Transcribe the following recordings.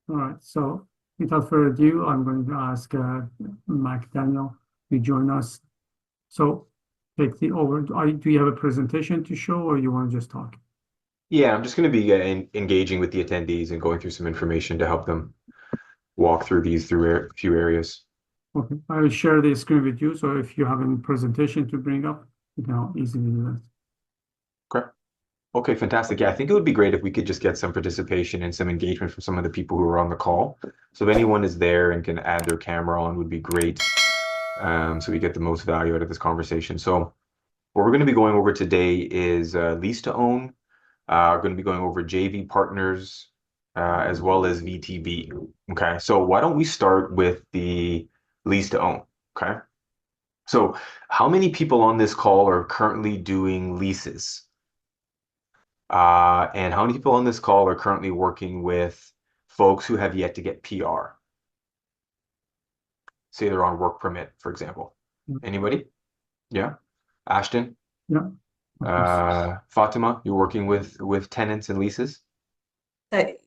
All right. So without further ado, I'm going to ask Mike Daniel to join us. So take the over. Do you have a presentation to show, or you want to just talk? Yeah, I'm just going to be engaging with the attendees and going through some information to help them walk through a few areas. Okay. I will share the screen with you. So if you have a presentation to bring up, you can easily do that. Okay. Okay, fantastic. Yeah, I think it would be great if we could just get some participation and some engagement from some of the people who are on the call. So if anyone is there and can add their camera on would be great. So we get the most value out of this conversation. So what we're going to be going over today is lease to own. We're going to be going over JV partners as well as VTB. Okay, so why don't we start with the lease to own? Okay, so how many people on this call are currently doing leases? And how many people on this call are currently working with folks who have yet to get PR? Say they're on work permit, for example. Anybody? Yeah. Ashton? Yeah. Okay. Fatima, you're working with tenants and leases?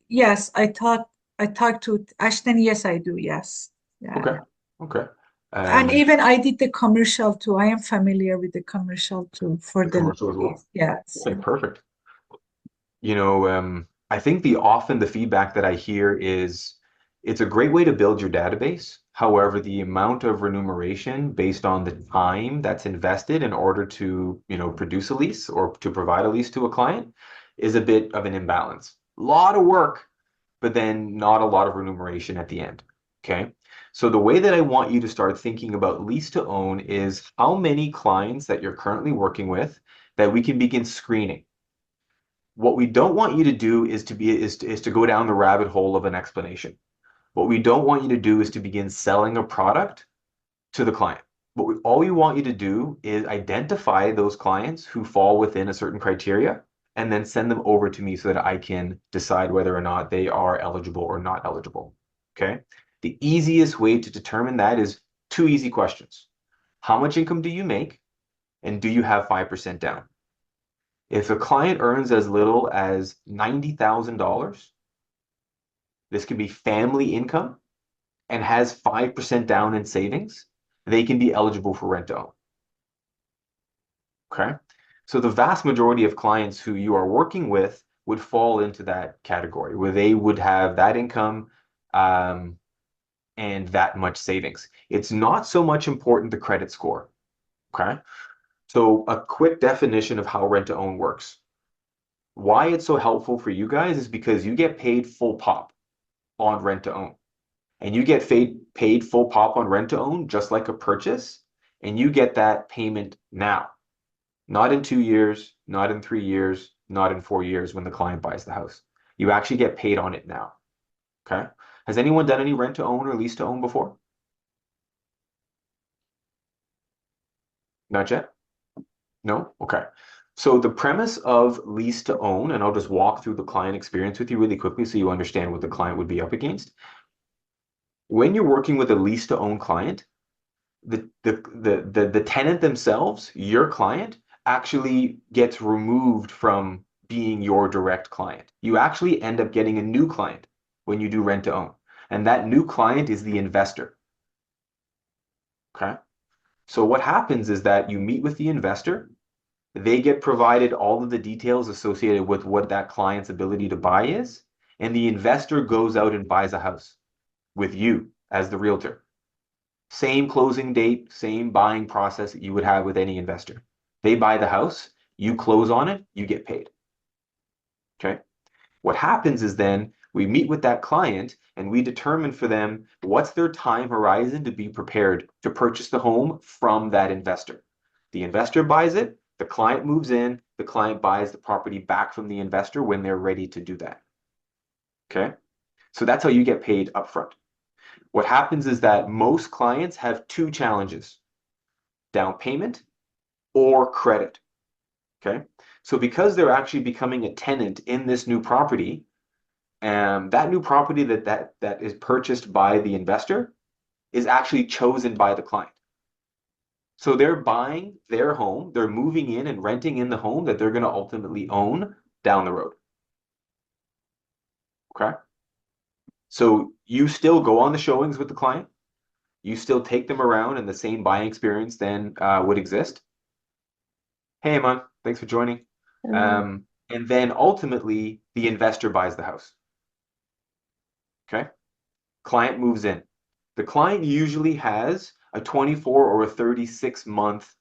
Yes, I talked to Ashton. Yes, I do. Yes. Yeah. Okay. Okay. And And even I did the commercial too. I am familiar with the commercial too for the the commercial as well. lease. Yes. Okay, perfect. I think the feedback that I hear is it's a great way to build your database. However, the amount of remuneration based on the time that's invested in order to, produce a lease or to provide a lease to a client is a bit of an imbalance. A lot of work, but then not a lot of remuneration at the end. Okay. So the way that I want you to start thinking about lease to own is how many clients that you're currently working with that we can begin screening. What we don't want you to do is to go down the rabbit hole of an explanation. What we don't want you to do is to begin selling a product to the client. All we want you to do is identify those clients who fall within a certain criteria and then send them over to me so that I can decide whether or not they are eligible or not eligible. Okay. The easiest way to determine that is two easy questions. How much income do you make? And do you have 5% down? If a client earns as little as $90,000, this can be family income and has 5% down in savings, they can be eligible for rent to own. Okay. So the vast majority of clients who you are working with would fall into that category where they would have that income and that much savings. It's not so much important the credit score. Okay. So a quick definition of how rent to own works. Why it's so helpful for you guys is because you get paid full pop on rent to own. And you get paid full pop on rent to own just like a purchase. And you get that payment now, not in 2 years, not in 3 years, not in 4 years when the client buys the house. You actually get paid on it now. Okay. Has anyone done any rent to own or lease to own before? Not yet? No? Okay. So the premise of lease to own, and I'll just walk through the client experience with you really quickly so you understand what the client would be up against. When you're working with a lease to own client, the tenant themselves, your client, actually gets removed from being your direct client. You actually end up getting a new client when you do rent to own. And that new client is the investor. Okay. So what happens is that you meet with the investor, they get provided all of the details associated with what that client's ability to buy is, and the investor goes out and buys a house with you as the realtor. Same closing date, same buying process that you would have with any investor. They buy the house, you close on it, you get paid. Okay. What happens is then we meet with that client and we determine for them what's their time horizon to be prepared to purchase the home from that investor. The investor buys it, the client moves in, the client buys the property back from the investor when they're ready to do that. Okay. So that's how you get paid upfront. What happens is that most clients have two challenges: down payment or credit. Okay. So because they're actually becoming a tenant in this new property, that new property that is purchased by the investor is actually chosen by the client. So they're buying their home, they're moving in and renting in the home that they're going to ultimately own down the road. Okay. So you still go on the showings with the client. You still take them around and the same buying experience then would exist. Hey, Iman, thanks for joining. Hello. And then ultimately, the investor buys the house. Okay? Client moves in. The client usually has a 24 or a 36-month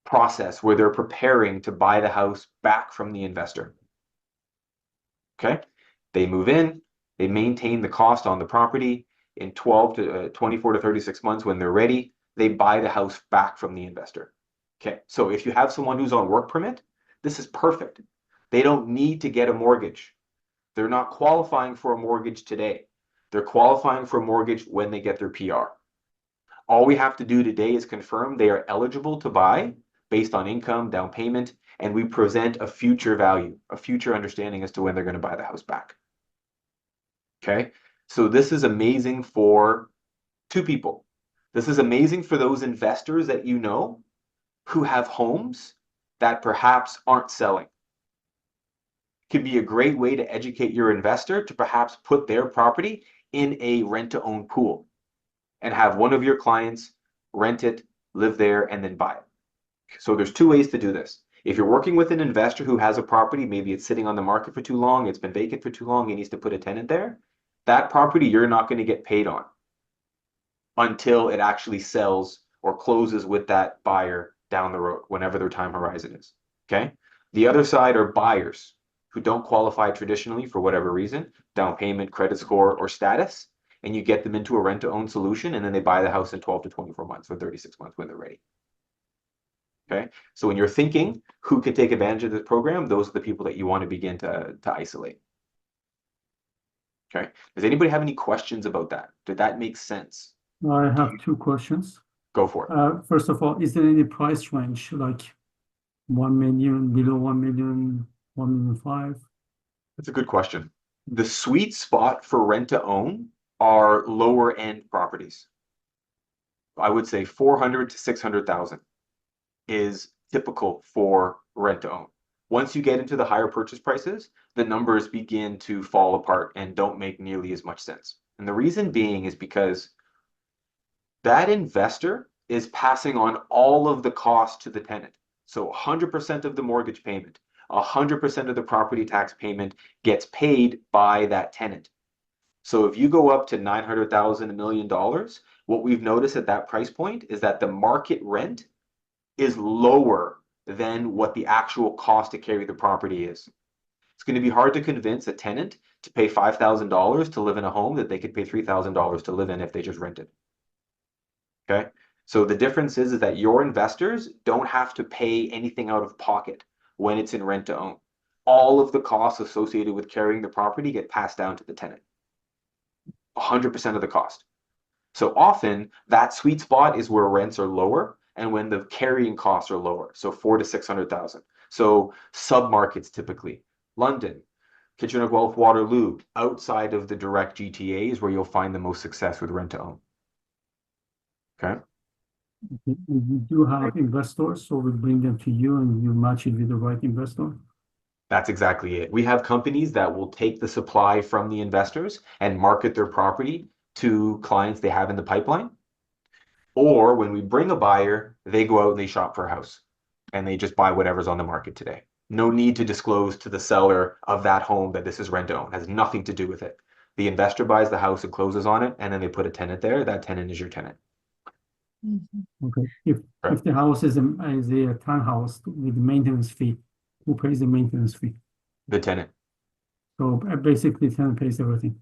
process where they're preparing to buy the house back from the investor. Okay? They move in, they maintain the cost on the property. In 12 to 24 to 36 months, when they're ready, they buy the house back from the investor. Okay, so if you have someone who's on work permit, this is perfect. They don't need to get a mortgage. They're not qualifying for a mortgage today. They're qualifying for a mortgage when they get their PR. All we have to do today is confirm they are eligible to buy based on income, down payment, and we present a future value, a future understanding as to when they're going to buy the house back. Okay, so this is amazing for two people. This is amazing for those investors that you know who have homes that perhaps aren't selling. Can be a great way to educate your investor to perhaps put their property in a rent-to-own pool and have one of your clients rent it, live there, and then buy it. So there's two ways to do this. If you're working with an investor who has a property, maybe it's sitting on the market for too long, it's been vacant for too long, he needs to put a tenant there, that property you're not going to get paid on until it actually sells or closes with that buyer down the road, whenever their time horizon is. Okay? The other side are buyers who don't qualify traditionally for whatever reason, down payment, credit score, or status, and you get them into a rent-to-own solution, and then they buy the house in 12 to 24 months or 36 months when they're ready. Okay? So when you're thinking who can take advantage of this program, those are the people that you want to begin to isolate. Okay? Does anybody have any questions about that? Did that make sense? I have two questions. Go for it. First of all, is there any price range, like 1 million, below 1 million, 1.5 million? That's a good question. The sweet spot for rent to own are lower end properties. I would say 400 to 600,000 is typical for rent to own. Once you get into the higher purchase prices, the numbers begin to fall apart and don't make nearly as much sense. And the reason being is because that investor is passing on all of the cost to the tenant. So 100% of the mortgage payment, 100% of the property tax payment gets paid by that tenant. So if you go up to 900,000, $1 million, what we've noticed at that price point is that the market rent is lower than what the actual cost to carry the property is. It's going to be hard to convince a tenant to pay $5,000 to live in a home that they could pay $3,000 to live in if they just rented. Okay, so the difference is that your investors don't have to pay anything out of pocket when it's in rent to own. All of the costs associated with carrying the property get passed down to the tenant. 100% of the cost. So often that sweet spot is where rents are lower and when the carrying costs are lower. So 400 to 600,000. So sub-markets typically, London, Kitchener-Guelph, Waterloo, outside of the direct GTA is where you'll find the most success with rent to own. Okay. You do have investors, so we bring them to you and you match it with the right investor. That's exactly it. We have companies that will take the supply from the investors and market their property to clients they have in the pipeline. Or when we bring a buyer, they go out and they shop for a house and they just buy whatever's on the market today. No need to disclose to the seller of that home that this is rent to own. It has nothing to do with it. The investor buys the house and closes on it, and then they put a tenant there. That tenant is your tenant. Okay. If Right. the house is a townhouse with maintenance fee, who pays the maintenance fee? The tenant. So basically, tenant pays everything.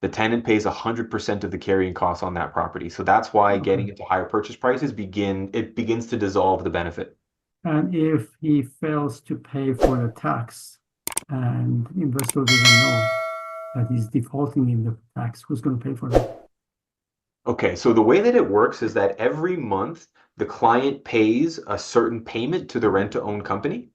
The tenant pays 100% of the carrying costs on that property. So that's why getting Okay. into higher purchase prices begins to dissolve the benefit. And if he fails to pay for the tax and investor doesn't know that he's defaulting in the tax, who's going to pay for that? Okay, so the way that it works is that every month the client pays a certain payment to the rent-to-own company.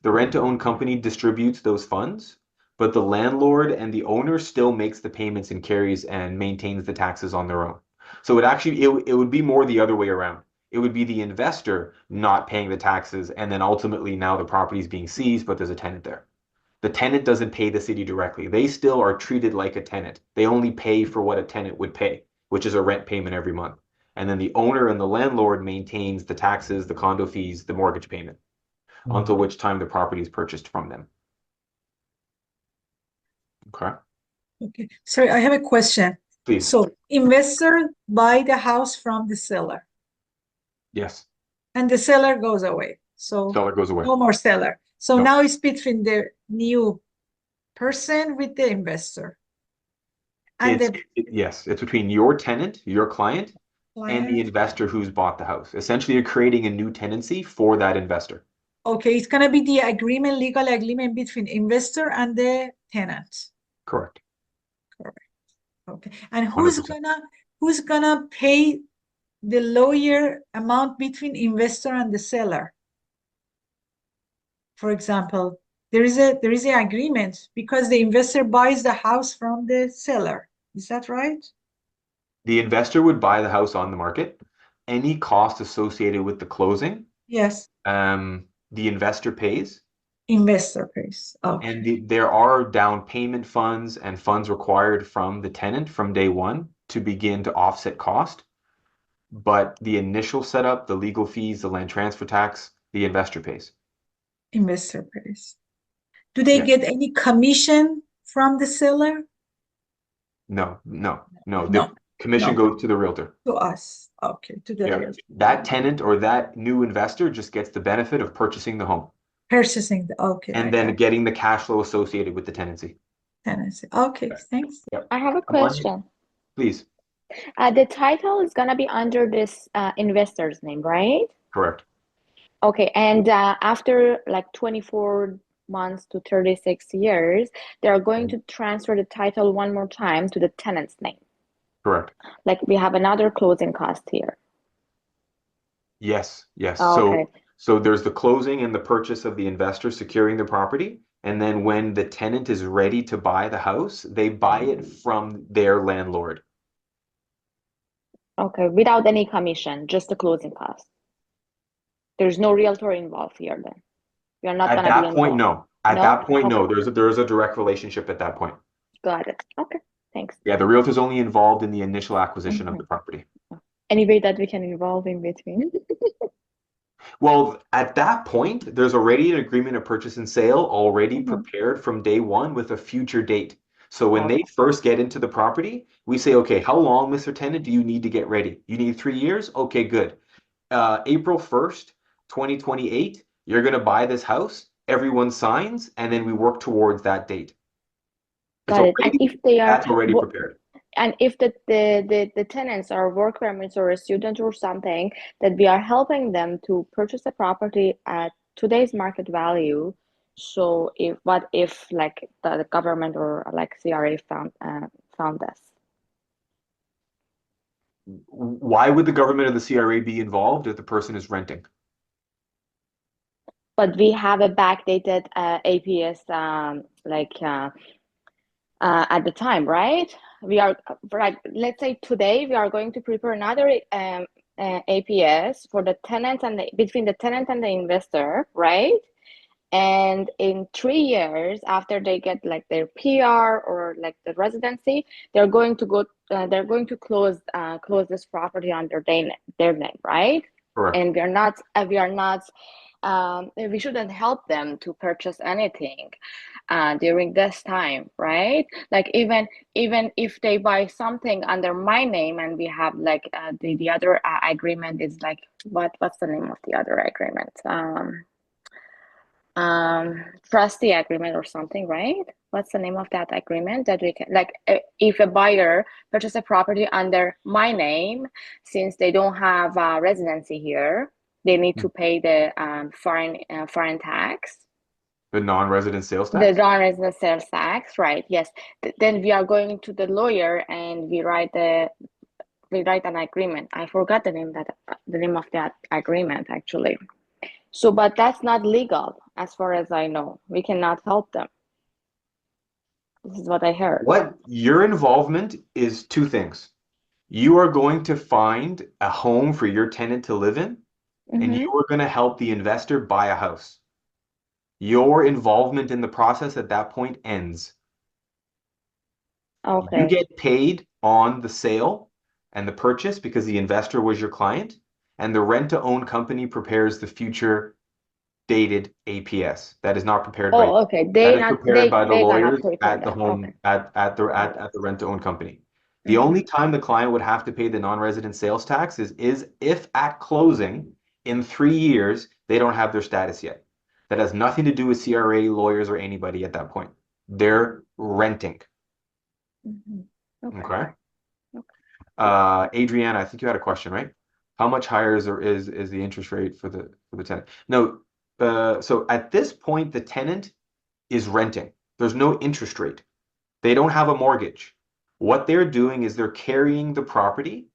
The rent-to-own company distributes those funds, but the landlord and the owner still makes the payments and carries and maintains the taxes on their own. So it would be more the other way around. It would be the investor not paying the taxes, and then ultimately now the property is being seized, but there's a tenant there. The tenant doesn't pay the city directly. They still are treated like a tenant. They only pay for what a tenant would pay, which is a rent payment every month. And then the owner and the landlord maintains the taxes, the condo fees, the mortgage payment, until which time the property is purchased from them. Okay, Okay. Sorry, I have a question. please. So investor buy the house from the seller Yes, and the seller goes away. So seller goes away. no more seller. So No. now it's between the new person with the investor and the Yes, it's between your tenant, your client, and the client. investor who's bought the house. Essentially, you're creating a new tenancy for that investor. Okay, it's gonna be the agreement, legal agreement between investor and the tenant. Correct. Correct. Okay. And 100%. who's gonna pay the lawyer amount between investor and the seller? For example, there is a agreement because the investor buys the house from the seller. Is that right? The investor would buy the house on the market. Any cost associated with the closing, Yes, the investor pays. investor pays. Okay. And there are down payment funds and funds required from the tenant from day one to begin to offset cost. But the initial setup, the legal fees, the land transfer tax, the investor pays. Investor pays. Do they Yeah. get any commission from the seller? No. The No, commission no, goes to the realtor. to us. Okay, to the Yeah. realtor. That tenant or that new investor just gets the benefit of purchasing the home Purchasing the, okay, I and got then it. getting the cash flow associated with the tenancy. Tenancy. Okay, thanks. Yep. I have a Money, question. please. The title is gonna be under this investor's name, right? Correct. Okay, and after like 24 months to 36 years, they are going to transfer the title one more time to the tenant's name. Correct. Like we have another closing cost here. Yes. Oh, okay. So there's the closing and the purchase of the investor securing the property. And then when the tenant is ready to buy the house, they buy it from their landlord. Okay, without any commission, just the closing cost. There's no realtor involved here then. You're not At gonna be that point, involved. no. At No? that point, no. Okay. There's a direct relationship at that point. Got it. Okay, thanks. Yeah, the realtor's only involved in the initial acquisition of the property. Any way that we can involve in between? Well, at that point, there's already an agreement of purchase and sale already Mhm. prepared from day one with a future date. So when they Okay. first get into the property, we say, okay, how long, Mr. Tenant, do you need to get ready? You need 3 years? Okay, good. April 1st, 2028, you're going to buy this house. Everyone signs, and then we work towards that date. Got it. And if they are That's already prepared. and if the tenants are work permits or a student or something, that we are helping them to purchase a property at today's market value. So what if like the government or like CRA found this? Why would the government or the CRA be involved if the person is renting? But we have a backdated APS at the time, right? We are like, let's say today we are going to prepare another APS for the tenant and between the tenant and the investor, right? And in 3 years after they get like their PR or like the residency, they're going to go. They're going to close this property under their name, right? Correct. And we shouldn't help them to purchase anything during this time, right? Like even if they buy something under my name and we have like the other agreement is like what's the name of the other agreement? Trustee agreement or something, right? What's the name of that agreement that we can like if a buyer purchase a property under my name, since they don't have residency here, they need to pay the foreign tax. The non-resident sales The tax? non-resident sales tax, right? Yes. Then we are going to the lawyer and we write an agreement. I forgot the name of that agreement actually. So, but that's not legal as far as I know. We cannot help them. This is what I heard. What your involvement is two things. You are going to find a home for your tenant to live in, and you are going to help the investor buy a house. Your involvement in the process at that point ends. You Okay. get paid on the sale and the purchase because the investor was your client, and the rent-to-own company prepares the future dated APS. That is not prepared by you. Oh, okay. That They is not prepared by the they gonna lawyers prepare at the that. home Okay. at Got the rent-to-own company. The only time the client would have to pay the non-resident sales tax is if at closing in 3 years they don't have their status yet. That has nothing to do with CRA, lawyers, or anybody at that point. They're renting. Mhm. Okay. Okay. Okay. Adriana, I think you had a question, right? How much higher is the interest rate for the tenant? No, so at this point, the tenant is renting. There's no interest rate. They don't have a mortgage. What they're doing is they're carrying the property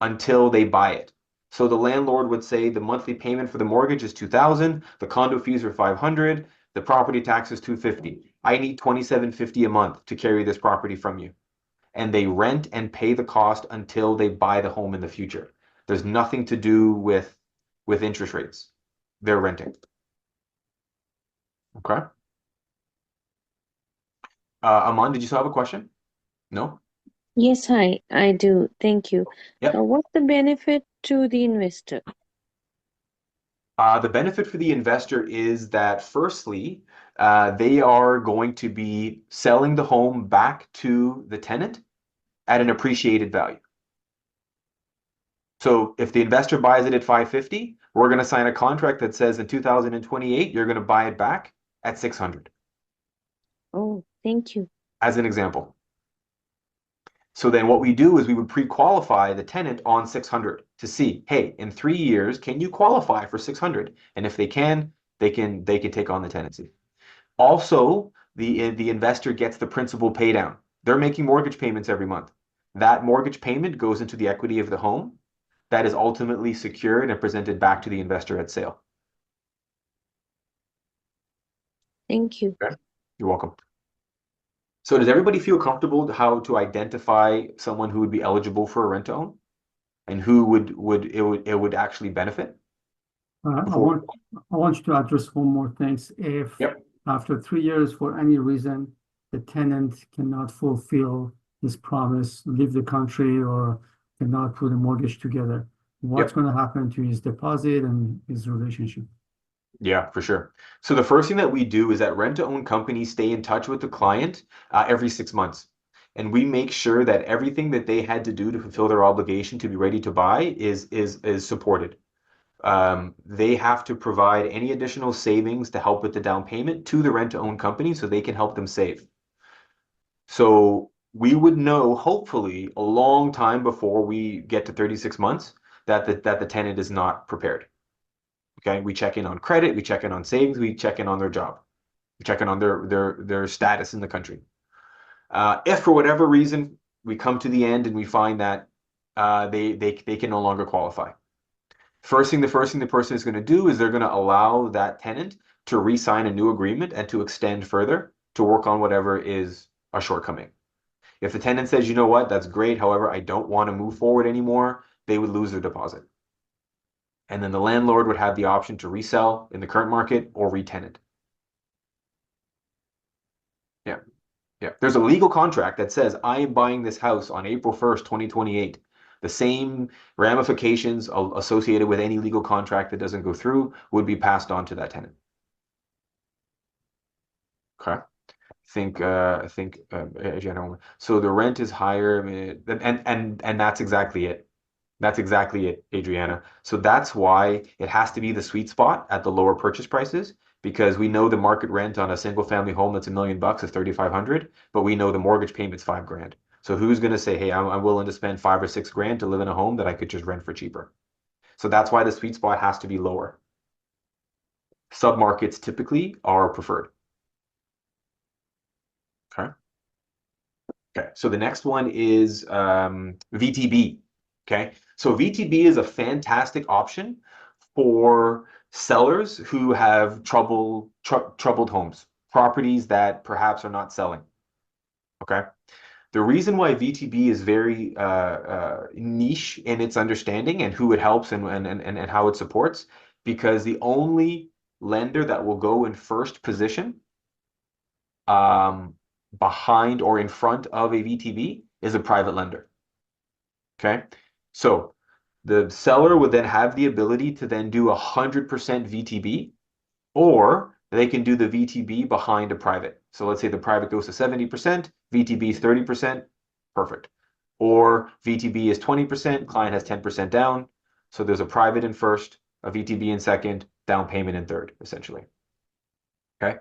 until they buy it. So the landlord would say the monthly payment for the mortgage is 2,000, the condo fees are 500, the property tax is 250. I need 2,750 a month to carry this property from you. And they rent and pay the cost until they buy the home in the future. There's nothing to do with interest rates. They're renting. Okay. Aman, did you still have a question? No? Yes, hi, I do. Thank you. Yep. What's the benefit to the investor? The benefit for the investor is that firstly, they are going to be selling the home back to the tenant at an appreciated value. So if the investor buys it at 550, we're going to sign a contract that says in 2028, you're going to buy it back at 600, Oh, thank you. as an example. So then what we do is we would pre-qualify the tenant on 600 to see, hey, in 3 years, can you qualify for 600? And if they can, they can take on the tenancy. Also, the investor gets the principal pay down. They're making mortgage payments every month. That mortgage payment goes into the equity of the home that is ultimately secured and presented back to the investor at sale. Thank you. Okay. You're welcome. So does everybody feel comfortable how to identify someone who would be eligible for a rent to own and who would actually benefit? I Before. want you to address one more thing. If Yep. after 3 years, for any reason, the tenant cannot fulfill his promise, leave the country, or cannot put a mortgage together, what's Yep. going to happen to his deposit and his relationship? Yeah, for sure. So the first thing that we do is that rent-to-own companies stay in touch with the client every 6 months. And we make sure that everything that they had to do to fulfill their obligation to be ready to buy is supported. They have to provide any additional savings to help with the down payment to the rent-to-own company so they can help them save. So we would know, hopefully, a long time before we get to 36 months that the tenant is not prepared. Okay, we check in on credit, we check in on savings, we check in on their job, we check in on their status in the country. If for whatever reason we come to the end and we find that they can no longer qualify, the first thing the person is going to do is they're going to allow that tenant to re-sign a new agreement and to extend further to work on whatever is a shortcoming. If the tenant says, you know what, that's great, however, I don't want to move forward anymore, they would lose their deposit. And then the landlord would have the option to resell in the current market or re-tenant. Yeah. Yeah. There's a legal contract that says I am buying this house on April 1st, 2028. The same ramifications associated with any legal contract that doesn't go through would be passed on to that tenant. Okay. I think general. So the rent is higher, and that's exactly it. That's exactly it, Adriana. So that's why it has to be the sweet spot at the lower purchase prices, because we know the market rent on a single family home that's $1 million is 3,500, but we know the mortgage payment's $5,000. So who's going to say, hey, I'm willing to spend 5 or 6 grand to live in a home that I could just rent for cheaper? So that's why the sweet spot has to be lower. Submarkets typically are preferred. Okay. Okay. So the next one is VTB. Okay. So VTB is a fantastic option for sellers who have troubled homes, properties that perhaps are not selling. Okay. The reason why VTB is very niche in its understanding and who it helps and how it supports, because the only lender that will go in first position behind or in front of a VTB is a private lender. Okay, so the seller would then have the ability to then do 100% VTB, or they can do the VTB behind a private. So let's say the private goes to 70%, VTB is 30%, perfect. Or VTB is 20%, client has 10% down. So there's a private in first, a VTB in second, down payment in third, essentially. Okay.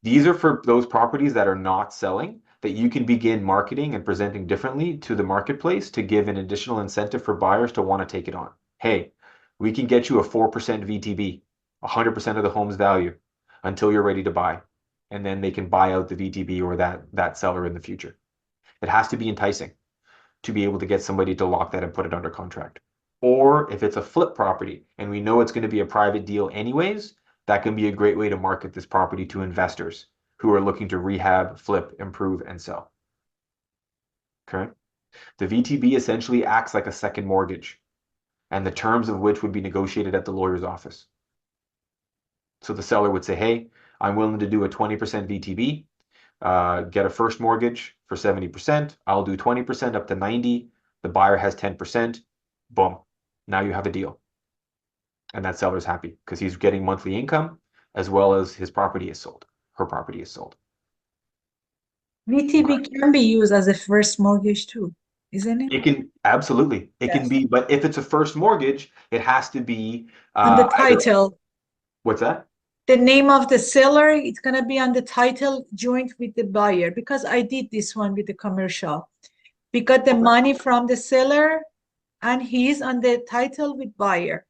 These are for those properties that are not selling, that you can begin marketing and presenting differently to the marketplace to give an additional incentive for buyers to want to take it on. Hey, we can get you a 4% VTB, 100% of the home's value until you're ready to buy. And then they can buy out the VTB or that seller in the future. It has to be enticing to be able to get somebody to lock that and put it under contract. Or if it's a flip property and we know it's going to be a private deal anyways, that can be a great way to market this property to investors who are looking to rehab, flip, improve, and sell. Okay. The VTB essentially acts like a second mortgage, and the terms of which would be negotiated at the lawyer's office. So the seller would say, hey, I'm willing to do a 20% VTB, get a first mortgage for 70%. I'll do 20% up to 90. The buyer has 10%. Boom. Now you have a deal. And that seller's happy because he's getting monthly income as well as his property is sold. Her property is sold. VTB can be used as a first mortgage too, isn't it? It can absolutely. It can Yes. be, but if it's a first mortgage, it has to be On the either, title, what's that? the name of the seller, it's gonna be on the title joint with the buyer, because I did this one with the commercial. We got the money from the seller and he's on the title with buyer.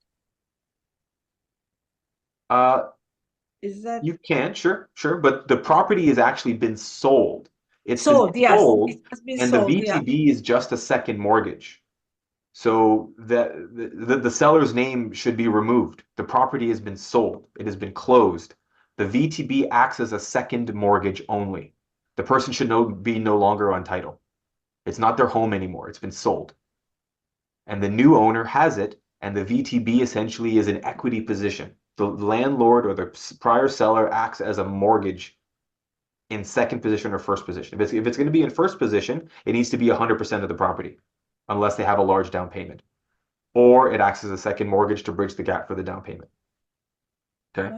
Is that You can, sure, but the property has actually been sold. It's been sold? Yes, sold, it has been and the sold. Yeah. VTB is just a second mortgage. So the seller's name should be removed. The property has been sold. It has been closed. The VTB acts as a second mortgage only. The person should be no longer on title. It's not their home anymore. It's been sold. And the new owner has it, and the VTB essentially is an equity position. The landlord or the prior seller acts as a mortgage in second position or first position. If it's going to be in first position, it needs to be 100% of the property, unless they have a large down payment. Or it acts as a second mortgage to bridge the gap for the down payment. Okay.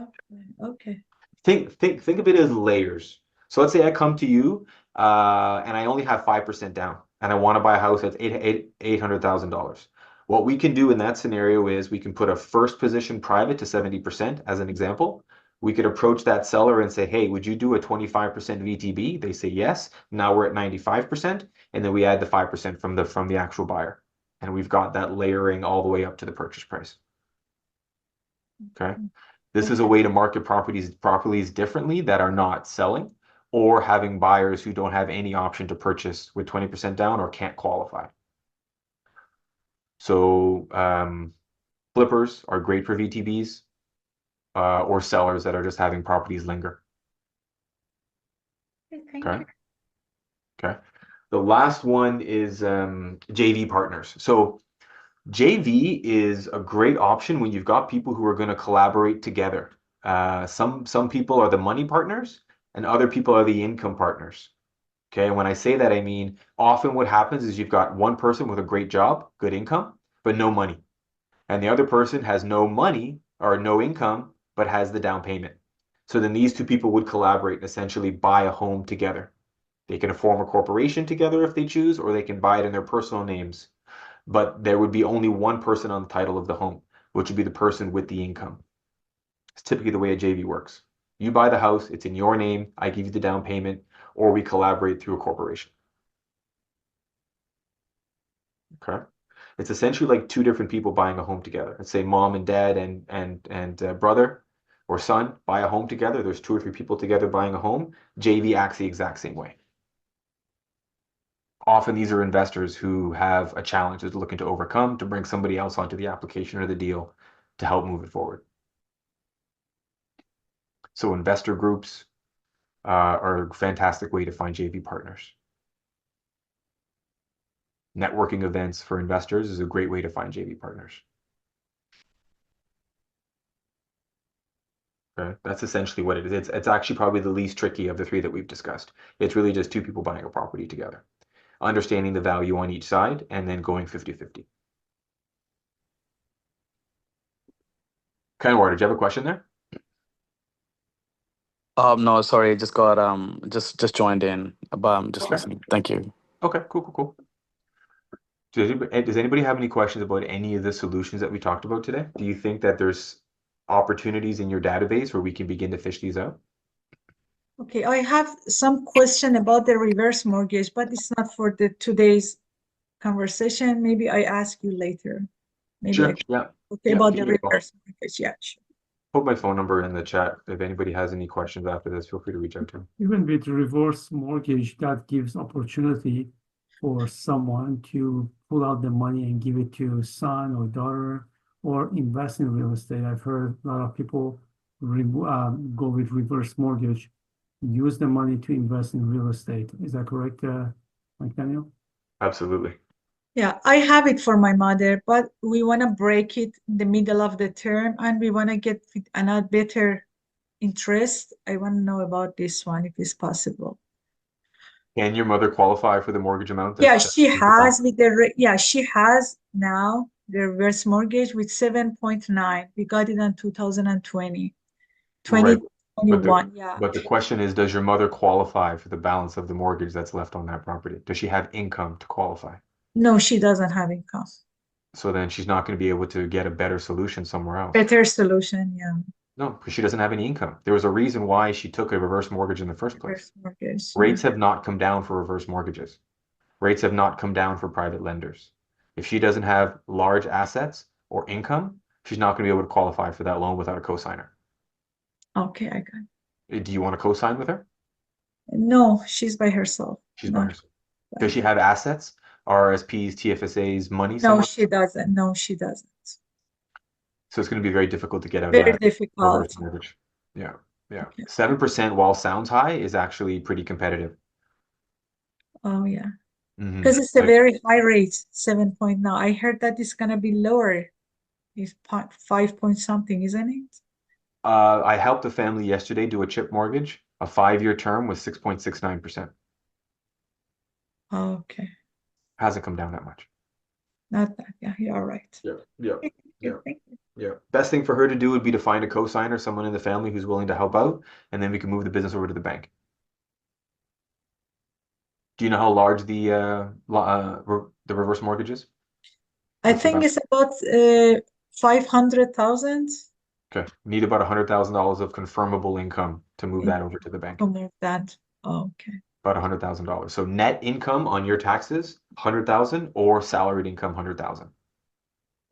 Okay. Think of it as layers. So let's say I come to you and I only have 5% down and I want to buy a house that's $800,000. What we can do in that scenario is we can put a first position private to 70% as an example. We could approach that seller and say, hey, would you do a 25% VTB? They say yes. Now we're at 95%. And then we add the 5% from the actual buyer. And we've got that layering all the way up to the purchase price. Okay. This is a way to market properties differently that are not selling or having buyers who don't have any option to purchase with 20% down or can't qualify. So flippers are great for VTBs or sellers that are just having properties linger. Thank Okay. you. Okay. The last one is JV partners. So JV is a great option when you've got people who are going to collaborate together. Some people are the money partners and other people are the income partners. Okay, when I say that, I mean often what happens is you've got one person with a great job, good income, but no money. And the other person has no money or no income, but has the down payment. So then these two people would collaborate and essentially buy a home together. They can form a corporation together if they choose, or they can buy it in their personal names. But there would be only one person on the title of the home, which would be the person with the income. It's typically the way a JV works. You buy the house, it's in your name, I give you the down payment, or we collaborate through a corporation. Okay. It's essentially like two different people buying a home together. Let's say mom and dad and brother or son buy a home together. There's 2 or 3 people together buying a home. JV acts the exact same way. Often these are investors who have a challenge that they're looking to overcome to bring somebody else onto the application or the deal to help move it forward. So investor groups are a fantastic way to find JV partners. Networking events for investors is a great way to find JV partners. Okay, that's essentially what it is. It's actually probably the least tricky of the three that we've discussed. It's really just two people buying a property together, understanding the value on each side, and then going 50-50. Kind of, did you have a question there? No, sorry, just got just joined in, but I'm just Okay. listening. Thank you. Okay, cool. Does anybody have any questions about any of the solutions that we talked about today? Do you think that there's opportunities in your database where we can begin to fish these out? Okay, I have some question about the reverse mortgage, but it's not for the today's conversation. Maybe I ask you later. Maybe Sure. I can. Yeah. Okay, Yeah, about give the me a call. reverse mortgage. Yeah, sure. Put my phone number in the chat. If anybody has any questions after this, feel free to reach out to me. Even with reverse mortgage, that gives opportunity for someone to pull out the money and give it to son or daughter or invest in real estate. I've heard a lot of people go with reverse mortgage, use the money to invest in real estate. Is that correct, Mike Daniel? Absolutely. Yeah, I have it for my mother, but we want to break it in the middle of the term and we want to get another better interest. I want to know about this one if it's possible. Can your mother qualify for the mortgage amount? Yeah, she has with the yeah, she has now the reverse mortgage with 7.9. We got it in 2020, Right. 2021. Yeah. But the question is, does your mother qualify for the balance of the mortgage that's left on that property? Does she have income to qualify? No, she doesn't have income. So then she's not going to be able to get a better solution somewhere else. Better solution, yeah. No, because she doesn't have any income. There was a reason why she took a reverse mortgage in the first place. Reverse mortgage. Rates have not come down for reverse mortgages. Rates have not come down for private lenders. If she doesn't have large assets or income, she's not going to be able to qualify for that loan without a cosigner. Okay, I got. Do you want to cosign with her? No, she's by herself. She's by herself. Does she have assets, RSPs, TFSAs, money No, somewhere? she doesn't. No, she doesn't. So it's going to be very difficult to get out of Very that difficult. reverse mortgage. Yeah. Okay. 7%, while sounds high, is actually pretty competitive. Oh, yeah. Mhm. Because it's a Like, very high rate, 7.9. I heard that it's gonna be lower. It's 5 point something, isn't it? I helped a family yesterday do a chip mortgage, a 5-year term with 6.69%. Okay. Hasn't come down that much. Not that. Yeah, you're right. Yeah. Thank you. Thank you. Yeah. Best thing for her to do would be to find a cosigner, someone in the family who's willing to help out, and then we can move the business over to the bank. Do you know how large the reverse mortgage is? I What's the think balance? it's about 500,000 Okay. Need about $100,000 of confirmable income to move that over to the bank. to move that. Okay. About $100,000. So net income on your taxes, 100,000, or salaried income, 100,000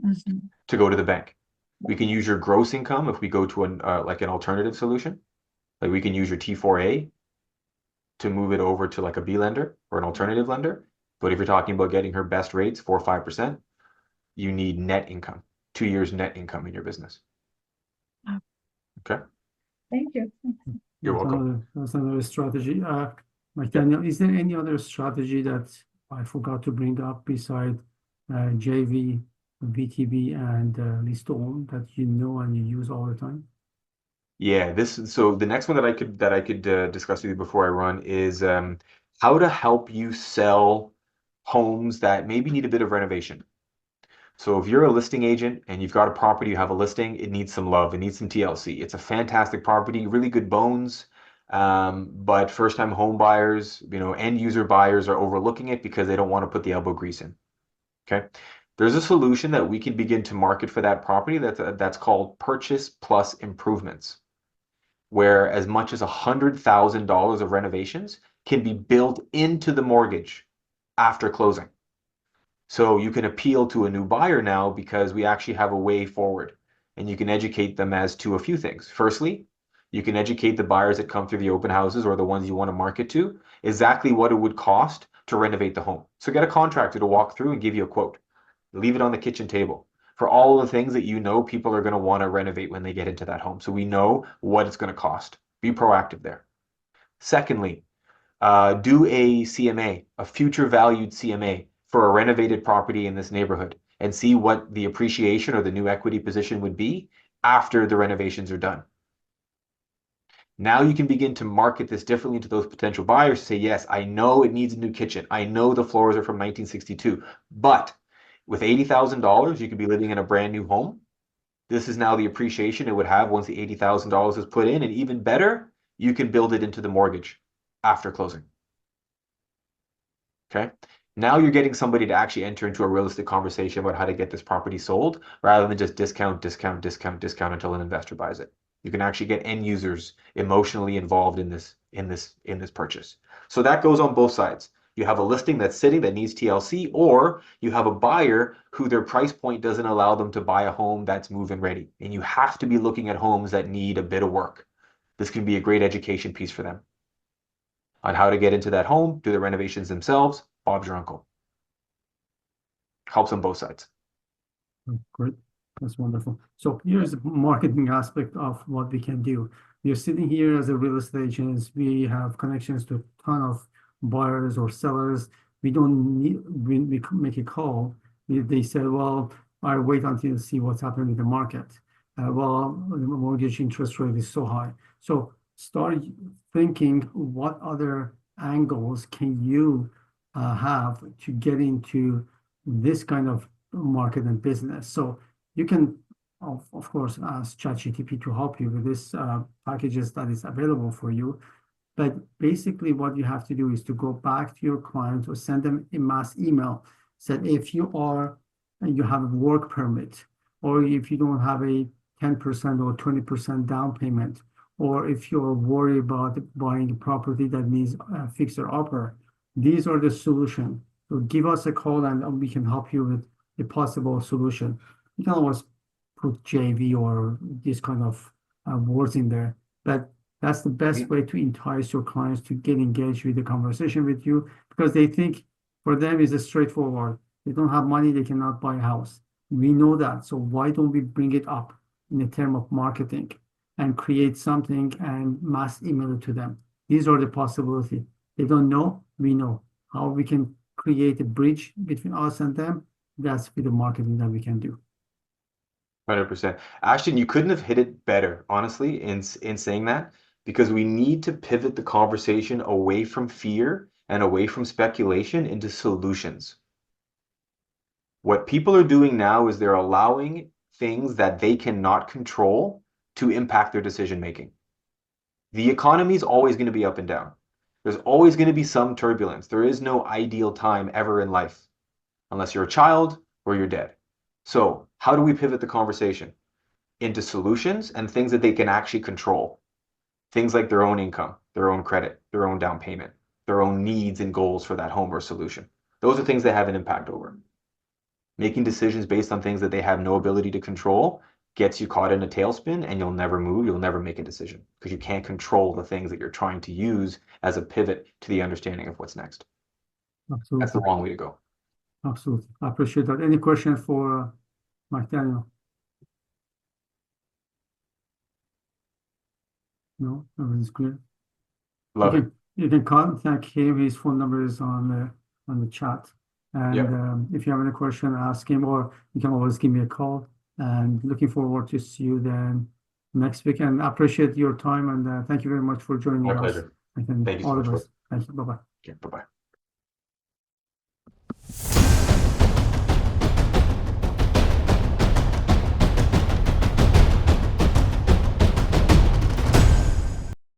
Mhm. to go to the bank. We can use your gross income if we go to an like an alternative solution. Like we can use your T4A to move it over to like a B lender or an alternative lender. But if you're talking about getting her best rates, 4 or 5%, you need net income, 2 years net income in your business. Oh. Okay. Thank you. You're welcome. That's another strategy. Mike Daniel, is there any other strategy that I forgot to bring up beside JV, VTB, and lease to own that you know and you use all the time? Yeah, so the next one that I could discuss with you before I run is how to help you sell homes that maybe need a bit of renovation. So if you're a listing agent and you've got a property, you have a listing, it needs some love, it needs some TLC. It's a fantastic property, really good bones, but first-time home buyers, end user buyers are overlooking it because they don't want to put the elbow grease in. Okay. There's a solution that we can begin to market for that property that's called purchase plus improvements, where as much as $100,000 of renovations can be built into the mortgage after closing. So you can appeal to a new buyer now because we actually have a way forward, and you can educate them as to a few things. Firstly, you can educate the buyers that come through the open houses or the ones you want to market to exactly what it would cost to renovate the home. So get a contractor to walk through and give you a quote. Leave it on the kitchen table for all the things that people are going to want to renovate when they get into that home. So we know what it's going to cost. Be proactive there. Secondly, do a CMA, a future valued CMA for a renovated property in this neighborhood and see what the appreciation or the new equity position would be after the renovations are done. Now you can begin to market this differently to those potential buyers. Say, yes, I know it needs a new kitchen. I know the floors are from 1962, but with $80,000, you could be living in a brand new home. This is now the appreciation it would have once the $80,000 is put in. And even better, you can build it into the mortgage after closing. Okay. Now you're getting somebody to actually enter into a realistic conversation about how to get this property sold rather than just discount until an investor buys it. You can actually get end users emotionally involved in this purchase. So that goes on both sides. You have a listing that's sitting that needs TLC, or you have a buyer who their price point doesn't allow them to buy a home that's move-in ready. And you have to be looking at homes that need a bit of work. This can be a great education piece for them on how to get into that home, do the renovations themselves. Bob's your uncle. Helps on both sides. Great. That's wonderful. So here's the marketing aspect of what we can do. We're sitting here as a real estate agents. We have connections to a ton of buyers or sellers. We don't need, when we make a call, they say, well, I wait until see what's happening with the market. Well, the mortgage interest rate is so high. So start thinking what other angles can you have to get into this kind of market and business. So you can, of course, ask ChatGPT to help you with this packages that is available for you. But basically what you have to do is to go back to your client or send them a mass email. Said if you have a work permit, or if you don't have a 10% or 20% down payment, or if you're worried about buying a property that needs a fixer upper, these are the solution. So give us a call and we can help you with a possible solution. You can always put JV or this kind of words in there, but that's the best way to entice your clients to get engaged with the conversation with you, because they think for them is straightforward. They don't have money, they cannot buy a house. We know that. So why don't we bring it up in the term of marketing and create something and mass email it to them? These are the possibilities. They don't know, we know. How we can create a bridge between us and them, that's with the marketing that we can do. 100%. Ashton, you couldn't have hit it better, honestly, in saying that, because we need to pivot the conversation away from fear and away from speculation into solutions. What people are doing now is they're allowing things that they cannot control to impact their decision making. The economy is always going to be up and down. There's always going to be some turbulence. There is no ideal time ever in life, unless you're a child or you're dead. So how do we pivot the conversation into solutions and things that they can actually control? Things like their own income, their own credit, their own down payment, their own needs and goals for that home or solution. Those are things they have an impact over. Making decisions based on things that they have no ability to control gets you caught in a tailspin, and you'll never move, you'll never make a decision, because you can't control the things that you're trying to use as a pivot to the understanding of what's next. Absolutely. That's the wrong way to go. Absolutely. I appreciate that. Any question for Mike Daniel? No, everything's clear. Love it. You can contact him. His phone number is on the chat. And Yep. If you have any question, ask him, or you can always give me a call. And looking forward to see you then next week. And I appreciate your time, and thank you very much for joining My us. pleasure. And Thank you so all much. the best. Thank you. Bye-bye. Okay, bye-bye.